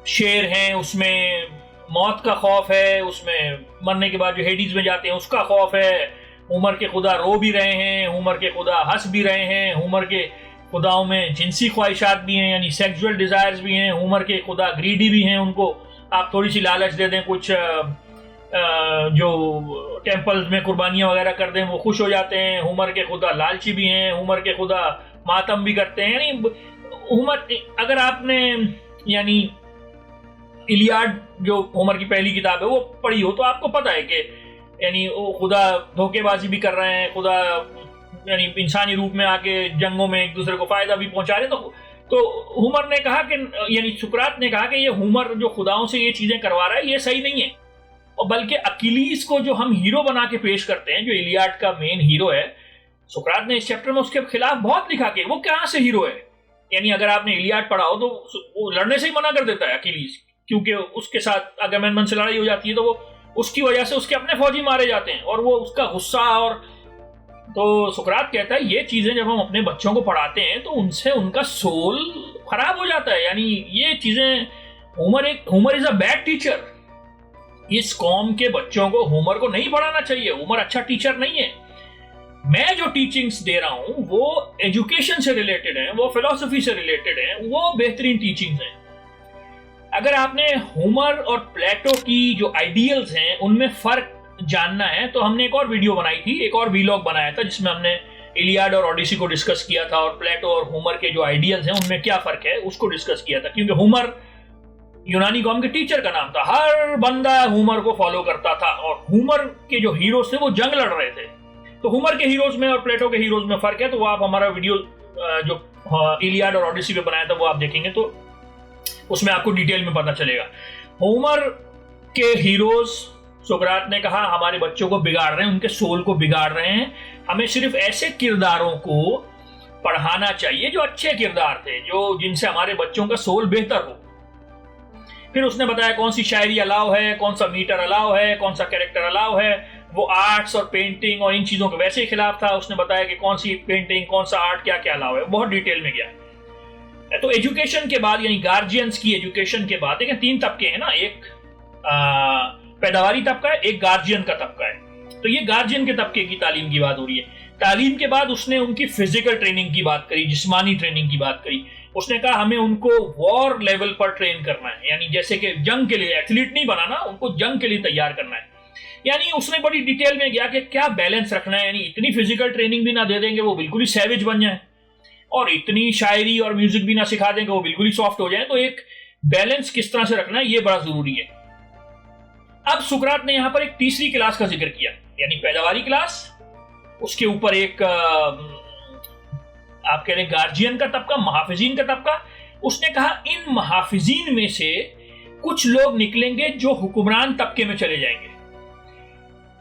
शेर हैं उसमें मौत का खौफ है, उसमें मरने के बाद जो हेडीज में जाते हैं उसका खौफ है, होमर के खुदा रो भी रहे हैं, होमर के खुदा हंस भी रहे हैं, होमर के खुदाओं में जिनसी ख्वाहिशात भी हैं, यानी सेक्सुअल डिजायर्स भी हैं। हुमर के खुदा ग्रीडी भी हैं, उनको आप थोड़ी सी लालच दे दें, कुछ जो टेम्पल्स में कुर्बानियां वगैरह कर दें वो खुश हो जाते हैं। हुमर के खुदा लालची भी हैं, हुमर के खुदा मातम भी करते हैं। यानी हुमर, अगर आपने यानी इलियाड जो होमर की पहली किताब है वो पढ़ी हो तो आपको पता है कि यानी वो खुदा धोखेबाजी भी कर रहे हैं, खुदा यानी इंसानी रूप में आके जंगों में एक दूसरे को फायदा भी पहुंचा रहे। तो हुमर ने कहा कि यानी सुकरात ने कहा कि ये हुमर जो खुदाओं से ये चीजें करवा रहा है ये सही नहीं है, और बल्कि अकीलीस को जो हम हीरो बना के पेश करते हैं, जो इलियाड का मेन हीरो है, सुकरात ने इस चैप्टर में उसके खिलाफ बहुत लिखा कि वो कहां से हीरो है। यानी अगर आपने इलियाड पढ़ा हो तो वो लड़ने से ही मना कर देता है अकीलीस, क्योंकि उसके साथ अगामेम्नन से लड़ाई हो जाती है तो वो उसकी वजह से उसके अपने फौजी मारे जाते हैं और वो उसका गुस्सा। और तो सुकरात कहता है ये चीजें जब हम अपने बच्चों को पढ़ाते हैं तो उनसे उनका सोल खराब हो जाता है। यानी ये चीजें Homer is a bad teacher. इस कौम के बच्चों को होमर को नहीं पढ़ाना चाहिए, होमर अच्छा टीचर नहीं है। मैं जो टीचिंग्स दे रहा हूं वो एजुकेशन से रिलेटेड है, वो फिलॉसफी से रिलेटेड है, वो बेहतरीन टीचिंग्स हैं। अगर आपने होमर और प्लेटो की जो आइडियल्स हैं उनमें फर्क जानना है तो हमने एक और वीडियो बनाई थी, एक और वीलॉग बनाया था जिसमें हमने इलियाड और ओडिसी को डिस्कस किया था और प्लेटो और होमर के जो आइडियल्स हैं उनमें क्या फर्क है उसको डिस्कस किया था। क्योंकि होमर यूनानी कौम के टीचर का नाम था, हर बंदा होमर को फॉलो करता था और होमर के जो हीरोज थे वो जंग लड़ रहे थे। तो होमर के हीरोज में और प्लेटो के हीरोज में फर्क है। तो वो आप हमारा वीडियो जो इलियाड और ओडिसी पे बनाया था वो आप देखेंगे तो उसमें आपको डिटेल में पता चलेगा। होमर के हीरोज, सुकरात ने कहा, हमारे बच्चों को बिगाड़ रहे हैं, उनके सोल को बिगाड़ रहे हैं। हमें सिर्फ ऐसे किरदारों को पढ़ाना चाहिए जो अच्छे किरदार थे, जो जिनसे हमारे बच्चों का सोल बेहतर हो। फिर उसने बताया कौन सी शायरी अलाउ है, कौन सा मीटर अलाउ है, कौन सा कैरेक्टर अलाउ है। वो आर्ट्स और पेंटिंग और इन चीजों के वैसे ही खिलाफ था। उसने बताया कि कौन सी पेंटिंग, कौन सा आर्ट, क्या क्या अलाउ है, बहुत डिटेल में गया। तो एजुकेशन के बाद यानी गार्जियंस की एजुकेशन के बाद देखिए 3 तबके हैं ना, एक पैदावारी तबका है, एक गार्जियन का तबका है। तो ये गार्जियन के तबके की तालीम की बात हो रही है। तालीम के बाद उसने उनकी फिजिकल ट्रेनिंग की बात करी, जिस्मानी ट्रेनिंग की बात करी। उसने कहा हमें उनको वॉर लेवल पर ट्रेन करना है, यानी जैसे कि जंग के लिए, एथलीट नहीं बनाना, उनको जंग के लिए तैयार करना है। यानी उसने बड़ी डिटेल में गया कि क्या बैलेंस रखना है। यानी इतनी फिजिकल ट्रेनिंग भी ना दे देंगे वो बिल्कुल ही सैवेज बन जाए, और इतनी शायरी और म्यूजिक भी ना सिखा देंगे वो बिल्कुल ही सॉफ्ट हो जाए। तो एक बैलेंस किस तरह से रखना है ये बड़ा जरूरी है। अब सुकरात ने यहां पर एक तीसरी क्लास का जिक्र किया, यानी पैदावारी क्लास, उसके ऊपर एक आप कह रहे गार्जियन का तबका, मुहाफिजीन का तबका। उसने कहा इन मुहाफिजीन में से कुछ लोग निकलेंगे जो हुक्मरान तबके में चले जाएंगे।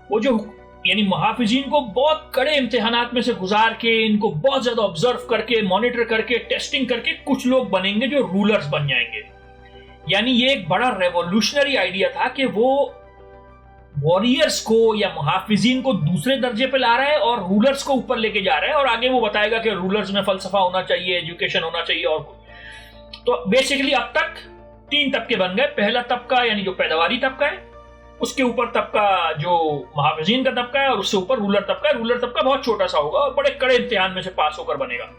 वो जो यानी मुहाफिजीन को बहुत कड़े इम्तिहानात में से गुजार के, इनको बहुत ज्यादा ऑब्जर्व करके, मॉनिटर करके, टेस्टिंग करके कुछ लोग बनेंगे जो रूलर्स बन जाएंगे। यानी ये एक बड़ा रेवोल्यूशनरी आइडिया था कि वो वॉरियर्स को या मुहाफिजीन को दूसरे दर्जे पे ला रहा है और रूलर्स को ऊपर लेके जा रहा है। और आगे वो बताएगा कि रूलर्स में फलसफा होना चाहिए, एजुकेशन होना चाहिए। और तो बेसिकली अब तक 3 तबके बन गए। पहला तबका यानी जो पैदावारी तबका है, उसके ऊपर तबका जो मुहाफिजीन का तबका है, और उससे ऊपर रूलर तबका है। रूलर तबका बहुत छोटा सा होगा और बड़े कड़े इम्तिहान में से पास होकर बनेगा।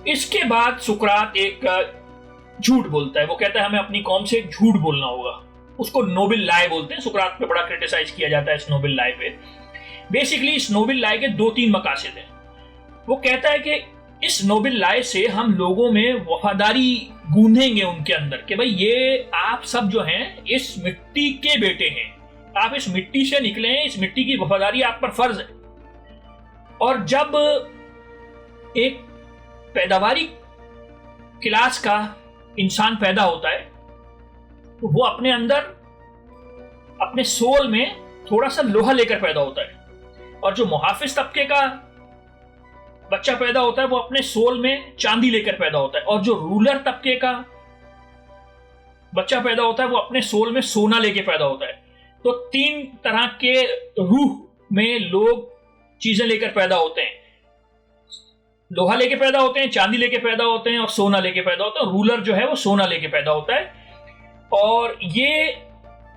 इसके बाद सुकरात एक झूठ बोलता है। वो कहता है हमें अपनी कौम से एक झूठ बोलना होगा, उसको नोबल लाई बोलते हैं। सुकरात पे बड़ा क्रिटिसाइज किया जाता है इस नोबल लाई पे। बेसिकली इस नोबल लाई के 2-3 मकासद हैं। वो कहता है कि इस नोबल लाई से हम लोगों में वफादारी गूंधेंगे उनके अंदर कि भाई ये आप सब जो हैं इस मिट्टी के बेटे हैं, आप इस मिट्टी से निकले हैं, इस मिट्टी की वफादारी आप पर फर्ज है। और जब एक पैदावारी क्लास का इंसान पैदा होता है तो वो अपने अंदर, अपने सोल में थोड़ा सा लोहा लेकर पैदा होता है। और जो मुहाफिज तबके का बच्चा पैदा होता है वो अपने सोल में चांदी लेकर पैदा होता है। और जो रूलर तबके का बच्चा पैदा होता है वो अपने सोल में सोना लेके पैदा होता है। तो 3 तरह के रूह में लोग चीजें लेकर पैदा होते हैं। लोहा लेके पैदा होते हैं, चांदी लेके पैदा होते हैं और सोना लेके पैदा होते हैं। रूलर जो है वो सोना लेके पैदा होता है और ये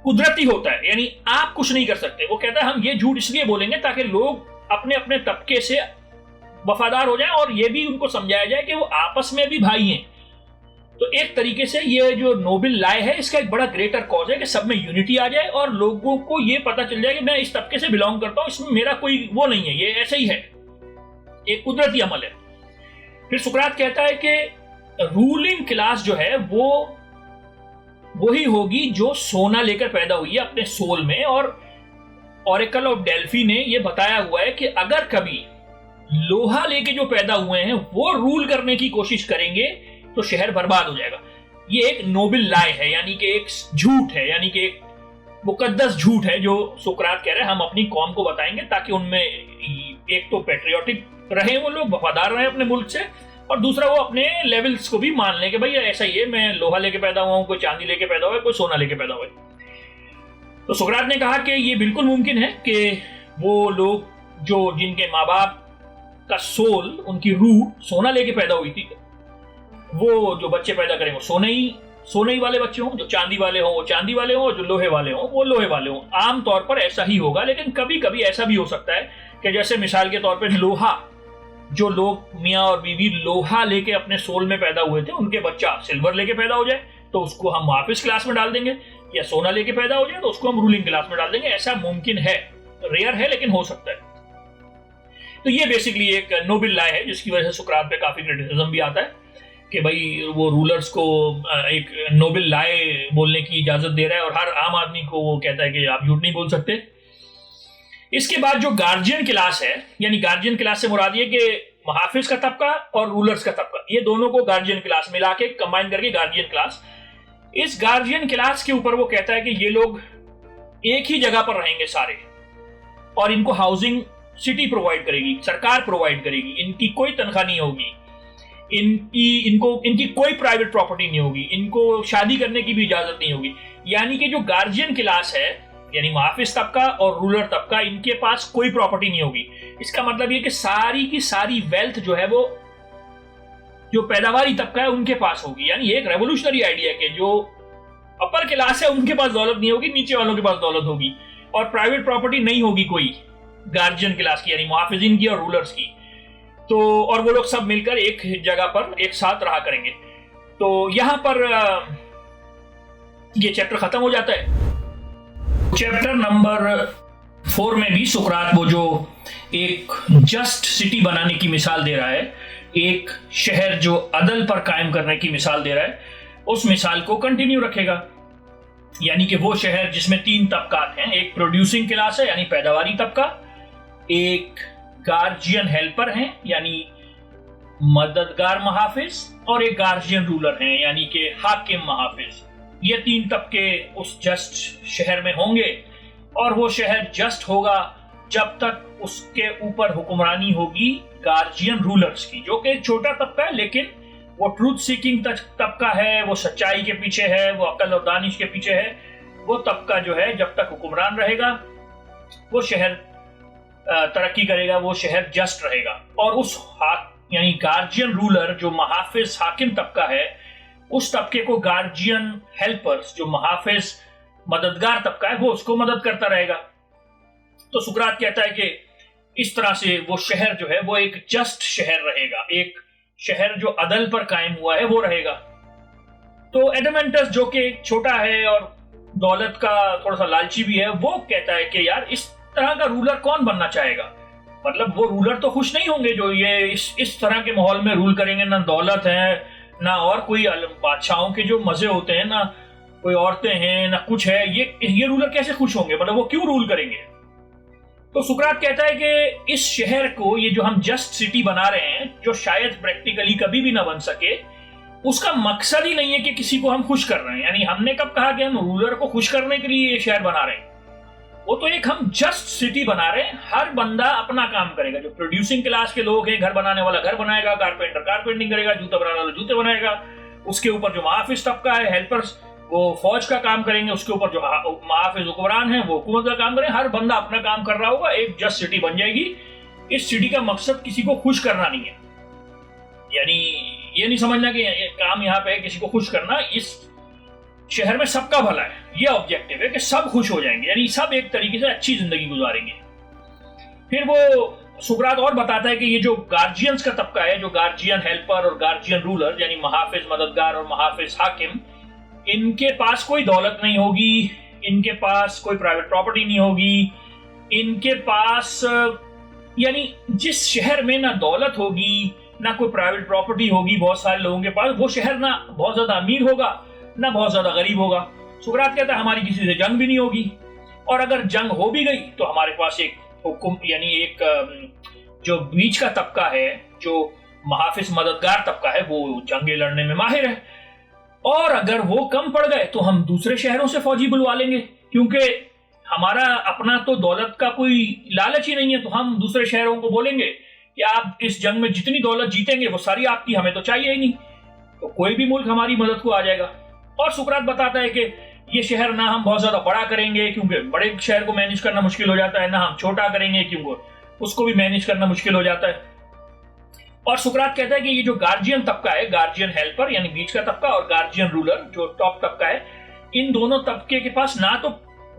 कुदरती होता है, यानी आप कुछ नहीं कर सकते। वो कहता है हम ये झूठ इसलिए बोलेंगे ताकि लोग अपने अपने तबके से वफादार हो जाएं और ये भी उनको समझाया जाए कि वो आपस में भी भाई हैं। तो एक तरीके से ये जो नोबल लाए है इसका एक बड़ा ग्रेटर कॉज है कि सब में यूनिटी आ जाए और लोगों को ये पता चल जाए कि मैं इस तबके से बिलोंग करता हूं, इसमें मेरा कोई वो नहीं है, ये ऐसे ही है, एक कुदरती अमल है। फिर सुकरात कहता है कि रूलिंग क्लास जो है वो वही होगी जो सोना लेकर पैदा हुई है अपने सोल में। और ऑरेकल ऑफ डेल्फी ने यह बताया हुआ है कि अगर कभी लोहा लेके जो पैदा हुए हैं वो रूल करने की कोशिश करेंगे तो शहर बर्बाद हो जाएगा। ये एक नोबल लाए है, यानी कि एक झूठ है, यानी कि एक मुकद्दस झूठ है जो सुकरात कह रहे हैं हम अपनी कौम को बताएंगे ताकि उनमें एक तो पेट्रियोटिक रहे, वो लोग वफादार रहे अपने मुल्क से, और दूसरा वो अपने लेवल्स को भी मान लें कि भाई ऐसा ही है, मैं लोहा लेके पैदा हुआ हूं, कोई चांदी लेके पैदा हुआ है, कोई सोना लेके पैदा हुआ है। तो सुकरात ने कहा कि ये बिल्कुल मुमकिन है कि वो लोग जो जिनके माँ बाप का सोल, उनकी रूह सोना लेके पैदा हुई थी, वो जो बच्चे पैदा करें वो सोने ही वाले बच्चे हों, जो चांदी वाले हों वो चांदी वाले हों, जो लोहे वाले हों वो लोहे वाले हों। आमतौर पर ऐसा ही होगा, लेकिन कभी कभी ऐसा भी हो सकता है कि जैसे मिसाल के तौर पर लोहा, जो लोग मियाँ और बीवी लोहा लेके अपने सोल में पैदा हुए थे, उनके बच्चा सिल्वर लेके पैदा हो जाए तो उसको हम वापस क्लास में डाल देंगे, या सोना लेके पैदा हो जाए तो उसको हम रूलिंग क्लास में डाल देंगे। ऐसा मुमकिन है, रेयर है लेकिन हो सकता है। तो ये बेसिकली एक नोबल लाए है जिसकी वजह से सुकरात पे काफी क्रिटिसिज्म भी आता है कि भाई वो रूलर्स को एक नोबल लाए बोलने की इजाजत दे रहा है और हर आम आदमी को वो कहता है कि आप झूठ नहीं बोल सकते। इसके बाद जो गार्जियन क्लास है, यानी गार्जियन क्लास से मुराद ये कि मुहाफिज का तबका और रूलर्स का तबका, ये दोनों को गार्जियन क्लास मिला के कंबाइन करके गार्जियन क्लास। इस गार्जियन क्लास के ऊपर वो कहता है कि ये लोग एक ही जगह पर रहेंगे सारे, और इनको हाउसिंग सिटी प्रोवाइड करेगी, सरकार प्रोवाइड करेगी, इनकी कोई तनख्वाह नहीं होगी, इनकी कोई प्राइवेट प्रॉपर्टी नहीं होगी, इनको शादी करने की भी इजाजत नहीं होगी। यानी कि जो गार्जियन क्लास है, यानी मुहाफिज तबका और रूलर तबका, इनके पास कोई प्रॉपर्टी नहीं होगी। इसका मतलब ये कि सारी की सारी वेल्थ जो है वो जो पैदावारी तबका है उनके पास होगी। यानी एक रेवोल्यूशनरी आइडिया है कि जो अपर क्लास है उनके पास दौलत नहीं होगी, नीचे वालों के पास दौलत होगी, और प्राइवेट प्रॉपर्टी नहीं होगी कोई गार्जियन क्लास की, यानी मुहाफिजिन की और रूलर्स की। तो और वो लोग सब मिलकर एक जगह पर एक साथ रहा करेंगे। तो यहां पर ये चैप्टर खत्म हो जाता है। चैप्टर नंबर 4 में भी सुकरात वो जो एक जस्ट सिटी बनाने की मिसाल दे रहा है, एक शहर जो अदल पर कायम करने की मिसाल दे रहा है, उस मिसाल को कंटिन्यू रखेगा। यानी कि वो शहर जिसमें 3 तबकात हैं, एक प्रोड्यूसिंग क्लास है यानी पैदावारी तबका, एक गार्जियन हेल्पर हैं यानी मददगार मुहाफिज, और एक गार्जियन रूलर हैं यानी कि हाकिम मुहाफिज। ये 3 तबके उस जस्ट शहर में होंगे, और वो शहर जस्ट होगा जब तक उसके ऊपर हुक्मरानी होगी गार्जियन रूलर्स की, जो कि एक छोटा तबका है लेकिन वो ट्रूथ सीकिंग तबका है, वो सच्चाई के पीछे है, वो अकल और दानिश के पीछे है। वो तबका जो है जब तक हुक्मरान रहेगा वो शहर तरक्की करेगा, वो शहर जस्ट रहेगा। और उस यानी गार्जियन रूलर जो मुहाफिज हाकिम तबका है, उस तबके को गार्जियन हेल्पर्स जो मुहाफिज मददगार तबका है वो उसको मदद करता रहेगा। तो सुकरात कहता है कि इस तरह से वो शहर जो है वो एक जस्ट शहर रहेगा, एक शहर जो अदल पर कायम हुआ है वो रहेगा। तो एडमेंटस जो कि छोटा है और दौलत का थोड़ा सा लालची भी है, वो कहता है कि यार इस तरह का रूलर कौन बनना चाहेगा। मतलब वो रूलर तो खुश नहीं होंगे जो ये इस तरह के माहौल में रूल करेंगे, ना दौलत है ना और कोई बादशाहों के जो मजे होते हैं, ना कोई औरतें हैं ना कुछ है, ये रूलर कैसे खुश होंगे, मतलब वो क्यों रूल करेंगे। तो सुकरात कहता है कि इस शहर को, ये जो हम जस्ट सिटी बना रहे हैं, जो शायद प्रैक्टिकली कभी भी ना बन सके, उसका मकसद ही नहीं है कि किसी को हम खुश कर रहे हैं। यानी हमने कब कहा कि हम रूलर को खुश करने के लिए ये शहर बना रहे हैं, वो तो एक हम जस्ट सिटी बना रहे हैं। हर बंदा अपना काम करेगा, जो प्रोड्यूसिंग क्लास के लोग हैं, घर बनाने वाला घर बनाएगा, कारपेंटर कारपेंटिंग करेगा, जूता बनाने वाला जूते बनाएगा, उसके ऊपर जो मुहाफिज तबका है, हेल्पर्स, वो फौज का काम करेंगे, उसके ऊपर जो मुहाफिज हुक्मरान है वो हुकूमत का काम करेंगे। हर बंदा अपना काम कर रहा होगा, एक जस्ट सिटी बन जाएगी। इस सिटी का मकसद किसी को खुश करना नहीं है, यानी ये नहीं समझना कि काम यहाँ पे है किसी को खुश करना। इस शहर में सबका भला है, ये ऑब्जेक्टिव है कि सब खुश हो जाएंगे, यानी सब एक तरीके से अच्छी जिंदगी गुजारेंगे। फिर वो सुकरात और बताता है कि ये जो गार्जियंस का तबका है, जो गार्जियन हेल्पर और गार्जियन रूलर यानी महाफिज मददगार और महाफिज हाकिम, इनके पास कोई दौलत नहीं होगी, इनके पास कोई प्राइवेट प्रॉपर्टी नहीं होगी, इनके पास यानी जिस शहर में ना दौलत होगी ना कोई प्राइवेट प्रॉपर्टी होगी बहुत सारे लोगों के पास, वो शहर ना बहुत ज्यादा अमीर होगा ना बहुत ज्यादा गरीब होगा। सुकरात कहता है हमारी किसी से जंग भी नहीं होगी, और अगर जंग हो भी गई तो हमारे पास एक हुक्म यानी एक जो बीच का तबका है, जो महाफिज मददगार तबका है, वो जंगे लड़ने में माहिर है, और अगर वो कम पड़ गए तो हम दूसरे शहरों से फौजी बुलवा लेंगे, क्योंकि हमारा अपना तो दौलत का कोई लालच ही नहीं है। तो हम दूसरे शहरों को बोलेंगे कि आप इस जंग में जितनी दौलत जीतेंगे वो सारी आपकी, हमें तो चाहिए ही नहीं, तो कोई भी मुल्क हमारी मदद को आ जाएगा। और सुकरात बताता है कि ये शहर ना हम बहुत ज्यादा बड़ा करेंगे क्योंकि बड़े शहर को मैनेज करना मुश्किल हो जाता है, ना हम छोटा करेंगे क्योंकि उसको भी मैनेज करना मुश्किल हो जाता है। और सुकरात कहता है कि ये जो गार्जियन तबका है, गार्जियन हेल्पर यानी बीच का तबका और गार्जियन रूलर जो टॉप तबका है, इन दोनों तबके के पास ना तो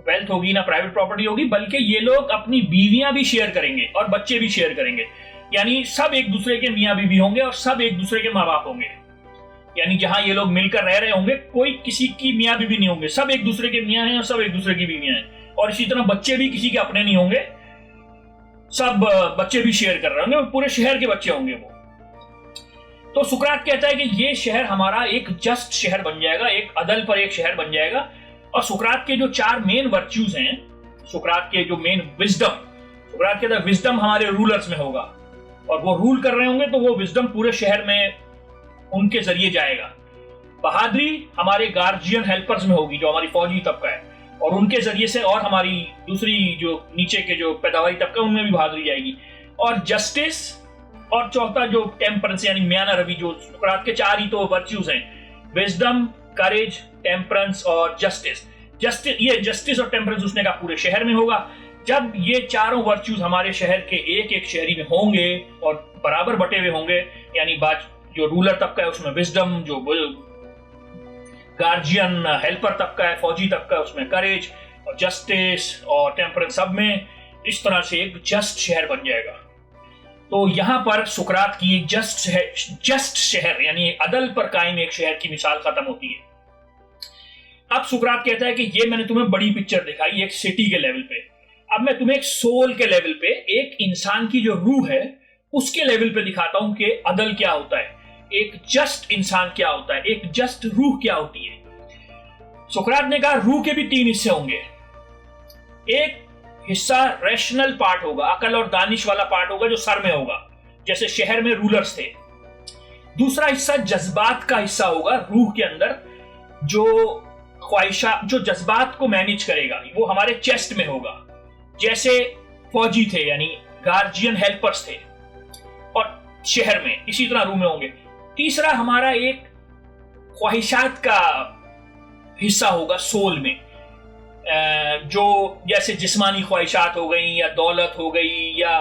वेल्थ होगी ना प्राइवेट प्रॉपर्टी होगी, बल्कि ये लोग अपनी बीवियां भी शेयर करेंगे और बच्चे भी शेयर करेंगे, यानी सब एक दूसरे के मियाँ बीवी होंगे और सब एक दूसरे के माँ बाप होंगे। यानी जहां ये लोग मिलकर रह रहे होंगे कोई किसी की मियाँ बीवी नहीं होंगे, सब एक दूसरे के मियाँ हैं और सब एक दूसरे की बीवियां हैं। और इसी तरह बच्चे भी किसी के अपने नहीं होंगे, सब बच्चे भी शेयर कर रहे होंगे और पूरे शहर के बच्चे होंगे वो। तो सुकरात कहता है कि ये शहर हमारा एक जस्ट शहर बन जाएगा, एक अदल पर एक शहर बन जाएगा। और सुकरात के जो 4 मेन वर्च्यूज हैं, सुकरात के जो मेन विजडम, सुकरात कहता है विजडम हमारे रूलर्स में होगा, और वो रूल कर रहे होंगे तो वो विजडम पूरे शहर में उनके जरिए जाएगा। बहादुरी हमारे गार्जियन हेल्पर्स में होगी जो हमारी फौजी तबका है, और उनके जरिए से और हमारी दूसरी जो नीचे के जो पैदावारी तबका उनमें भी बहादुरी जाएगी। और जस्टिस, और चौथा जो टेम्परेंस यानी म्याना रवि, जो सुकरात के 4 ही तो वर्च्यूज हैं, विजडम, करेज, टेम्परेंस और जस्टिस। ये जस्टिस और टेम्परेंस उसने कहा पूरे शहर में होगा। जब ये चारों वर्च्यूज हमारे शहर के एक एक शहरी में होंगे और बराबर बटे हुए होंगे, यानी बात जो रूलर तबका है उसमें विजडम, जो गार्जियन हेल्पर तबका है, फौजी तबका है, उसमें करेज और जस्टिस और टेम्परेंस, सब में इस तरह से एक जस्ट शहर बन जाएगा। तो यहां पर सुकरात की एक जस्ट शहर यानी अदल पर कायम एक शहर की मिसाल खत्म होती है। अब सुकरात कहता है कि ये मैंने तुम्हें बड़ी पिक्चर दिखाई एक सिटी के लेवल पे, अब मैं तुम्हें एक सोल के लेवल पे, एक इंसान की जो रूह है उसके लेवल पे दिखाता हूं कि अदल क्या होता है, एक जस्ट इंसान क्या होता है, एक जस्ट रूह क्या होती है। सुकरात ने कहा रूह के भी 3 हिस्से होंगे। एक हिस्सा रैशनल पार्ट होगा, अकल और दानिश वाला पार्ट होगा जो सर में होगा, जैसे शहर में रूलर्स थे। दूसरा हिस्सा जज्बात का हिस्सा होगा रूह के अंदर, जो ख्वाहिशा, जो जज्बात को मैनेज करेगा, वो हमारे चेस्ट में होगा, जैसे फौजी थे यानी गार्जियन हेल्पर्स थे, और शहर में इसी तरह रूह में होंगे। तीसरा हमारा एक ख्वाहिशात का हिस्सा होगा सोल में, जो जैसे जिस्मानी ख्वाहिशात हो गई या दौलत हो गई या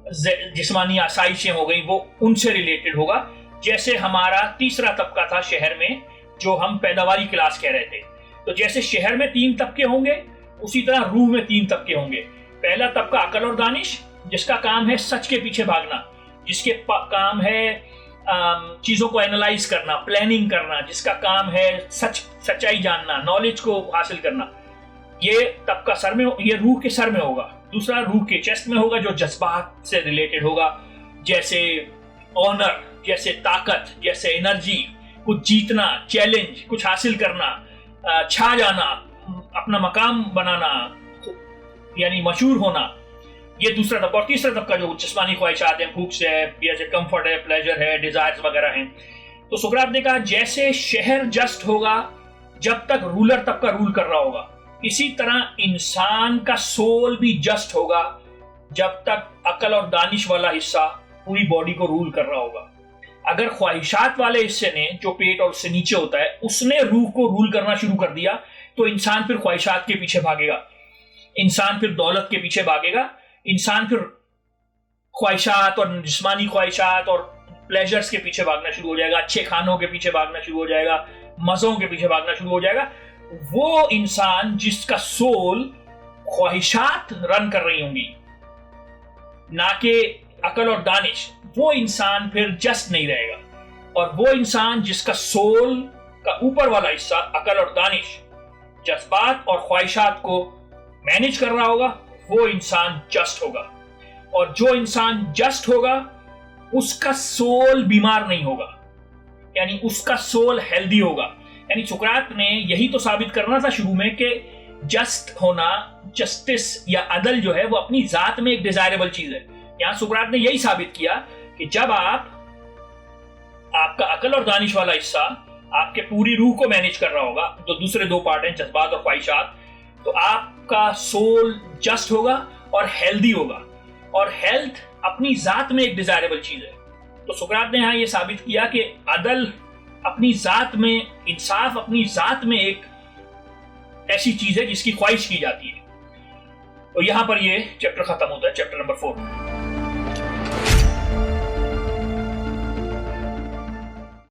जिस्मानी आसाइशें हो गई, वो उनसे रिलेटेड होगा। जैसे हमारा तीसरा तबका था शहर में जो हम पैदावारी क्लास कह रहे थे, तो जैसे शहर में 3 तबके होंगे उसी तरह रूह में 3 तबके होंगे। पहला तबका अकल और दानिश, जिसका काम है सच के पीछे भागना, जिसके काम है चीजों को एनालाइज करना, प्लानिंग करना, जिसका काम है सच्चाई जानना, नॉलेज को हासिल करना। ये तबका सर में, ये रूह के सर में होगा। दूसरा रूह के चेस्ट में होगा जो जज्बात से रिलेटेड होगा, जैसे ऑनर, जैसे ताकत, जैसे एनर्जी, कुछ जीतना, चैलेंज, कुछ हासिल करना, छा जाना, अपना मकाम बनाना यानी मशहूर होना। ये दूसरा तबका। और तीसरा तबका जो जिस्मानी ख्वाहिशात हैं, भूख से है, जैसे कंफर्ट है, प्लेजर है, डिजायर्स वगैरह हैं। तो सुकरात ने कहा जैसे शहर जस्ट होगा जब तक रूलर तबका रूल कर रहा होगा, इसी तरह इंसान का सोल भी जस्ट होगा जब तक अकल और दानिश वाला हिस्सा पूरी बॉडी को रूल कर रहा होगा। अगर ख्वाहिशात वाले हिस्से ने, जो पेट और उससे नीचे होता है, उसने रूह को रूल करना शुरू कर दिया तो इंसान फिर ख्वाहिशात के पीछे भागेगा, इंसान फिर दौलत के पीछे भागेगा, इंसान फिर ख्वाहिशात और जिस्मानी ख्वाहिशात और प्लेजर्स के पीछे भागना शुरू हो जाएगा, अच्छे खानों के पीछे भागना शुरू हो जाएगा, मजों के पीछे भागना शुरू हो जाएगा। वो इंसान जिसका सोल ख्वाहिशात रन कर रही होंगी, ना कि अकल और दानिश, वो इंसान फिर जस्ट नहीं रहेगा। और वो इंसान जिसका सोल का ऊपर वाला हिस्सा अकल और दानिश जज्बात और ख्वाहिशात को मैनेज कर रहा होगा, वो इंसान जस्ट होगा। और जो इंसान जस्ट होगा उसका सोल बीमार नहीं होगा, यानी उसका सोल हेल्दी होगा। यानी सुकरात ने यही तो साबित करना था शुरू में कि जस्ट होना, जस्टिस या अदल जो है वो अपनी जात में एक डिजायरेबल चीज है। यहां सुकरात ने यही साबित किया कि जब आपका अकल और दानिश वाला हिस्सा आपके पूरी रूह को मैनेज कर रहा होगा, तो दूसरे दो पार्ट हैं जज्बात और ख्वाहिशात, तो आपका सोल जस्ट होगा और हेल्दी होगा। और हेल्थ अपनी जात में एक डिजायरेबल चीज है। तो सुकरात ने यहां यह साबित किया कि अदल अपनी जात में, इंसाफ अपनी जात में एक ऐसी चीज है जिसकी ख्वाहिश की जाती है। तो यहां पर यह चैप्टर खत्म होता है, चैप्टर नंबर 4।